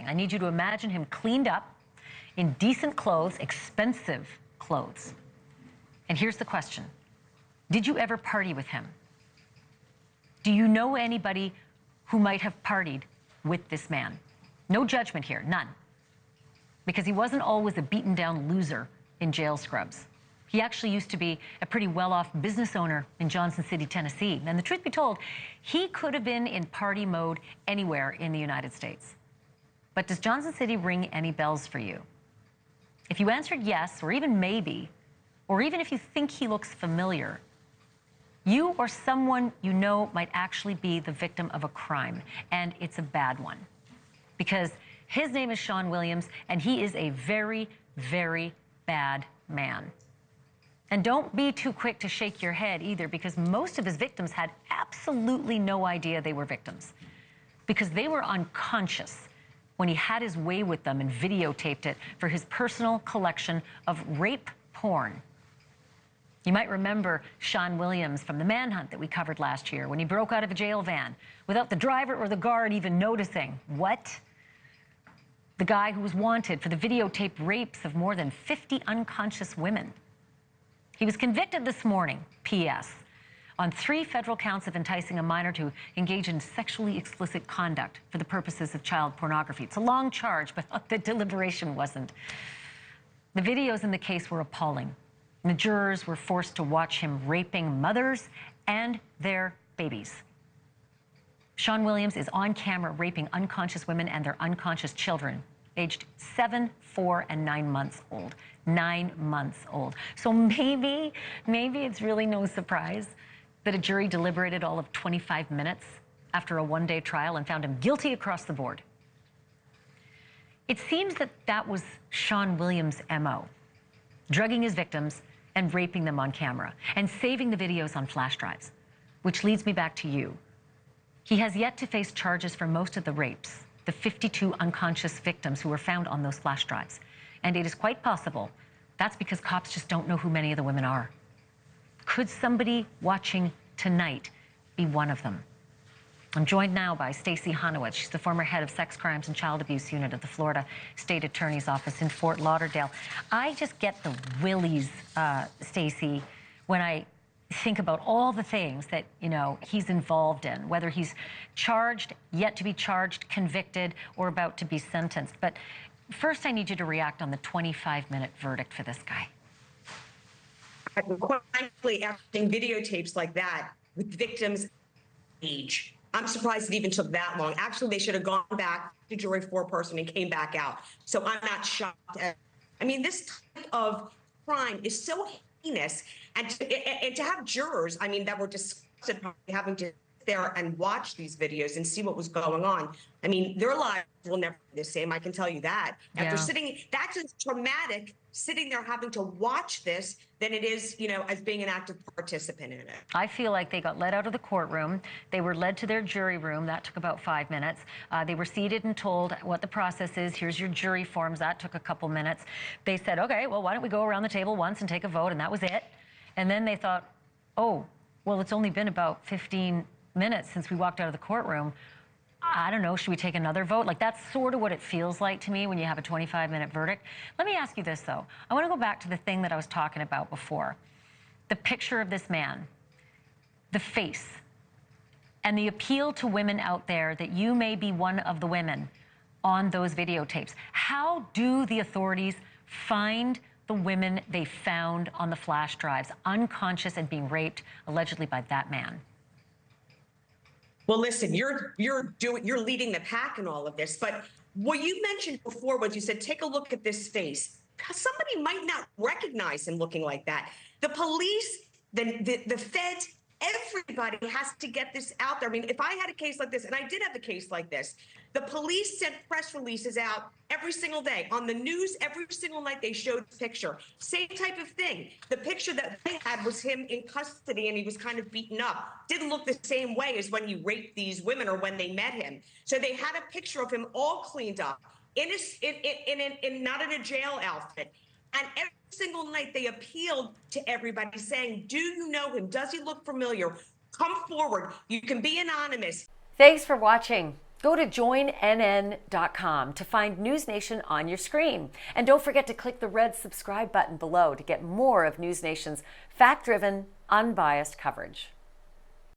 I need you to imagine him cleaned up, in decent clothes, expensive clothes. And here's the question. Did you ever party with him? Do you know anybody who might have partied with this man? No judgment here, none. Because he wasn't always a beaten down loser in jail scrubs. He actually used to be a pretty well-off business owner in Johnson City, Tennessee. And the truth be told, he could have been in party mode anywhere in the United States. But does Johnson City ring any bells for you? If you answered yes, or even maybe, or even if you think he looks familiar, you or someone you know might actually be the victim of a crime, and it's a bad one. Because his name is Sean Williams, and he is a very, very bad man. And don't be too quick to shake your head either, because most of his victims had absolutely no idea they were victims, because they were unconscious when he had his way with them and videotaped it for his personal collection of rape porn. You might remember Sean Williams from the manhunt that we covered last year when he broke out of a jail van without the driver or the guard even noticing. What? The guy who was wanted for the videotaped rapes of more than 50 unconscious women. He was convicted this morning, P.S., on 3 federal counts of enticing a minor to engage in sexually explicit conduct for the purposes of child pornography. It's a long charge, but the deliberation wasn't. The videos in the case were appalling. The jurors were forced to watch him raping mothers and their babies. Sean Williams is on camera raping unconscious women and their unconscious children, aged 7, 4, and 9 months old. 9 months old. So maybe it's really no surprise that a jury deliberated all of 25 minutes after a one-day trial and found him guilty across the board. It seems that that was Sean Williams' MO, drugging his victims and raping them on camera and saving the videos on flash drives, which leads me back to you. He has yet to face charges for most of the rapes, the 52 unconscious victims who were found on those flash drives. And it is quite possible that's because cops just don't know who many of the women are. Could somebody watching tonight be one of them? I'm joined now by Stacey Honowitz. She's the former head of Sex Crimes and Child Abuse Unit at the Florida State Attorney's Office in Fort Lauderdale. I just get the willies, Stacey, when I think about all the things that, he's involved in, whether he's charged, yet to be charged, convicted, or about to be sentenced. But first, I need you to react on the 25-minute verdict for this guy. Quite frankly, after videotapes like that with victims' age, I'm surprised it even took that long. Actually, they should have gone back to jury foreperson and came back out. So I'm not shocked. I mean, this type of crime is so heinous, and to have jurors, that were disgusted by having to sit there and watch these videos and see what was going on. I mean, their lives will never be the same. I can tell you that. After sitting, that's as traumatic sitting there having to watch this than it is, as being an active participant in it. I feel like they got led out of the courtroom. They were led to their jury room. That took about 5 minutes. They were seated and told what the process is. Here's your jury forms. That took a couple minutes. They said, okay, well, why don't we go around the table once and take a vote? And that was it. And then they thought, oh, well, it's only been about 15 minutes since we walked out of the courtroom. I don't know, should we take another vote? Like, that's sort of what it feels like to me when you have a 25-minute verdict. Let me ask you this, though. I want to go back to the thing that I was talking about before. The picture of this man, the face, and the appeal to women out there that you may be one of the women on those videotapes. How do the authorities find the women they found on the flash drives, unconscious and being raped, allegedly by that man? Well, listen, you're leading the pack in all of this. But what you mentioned before was you said, take a look at this face. Somebody might not recognize him looking like that. The police, the feds, everybody has to get this out there. I mean, if I had a case like this, and I did have a case like this, the police sent press releases out every single day. On the news, every single night they showed a picture. Same type of thing. The picture that they had was him in custody and he was kind of beaten up. Didn't look the same way as when he raped these women or when they met him. So they had a picture of him all cleaned up, not in a jail outfit. And every single night they appealed to everybody saying, do you know him? Does he look familiar? Come forward. You can be anonymous. Thanks for watching. Go to joinnn.com to find NewsNation on your screen. And don't forget to click the red subscribe button below to get more of NewsNation's fact-driven, unbiased coverage.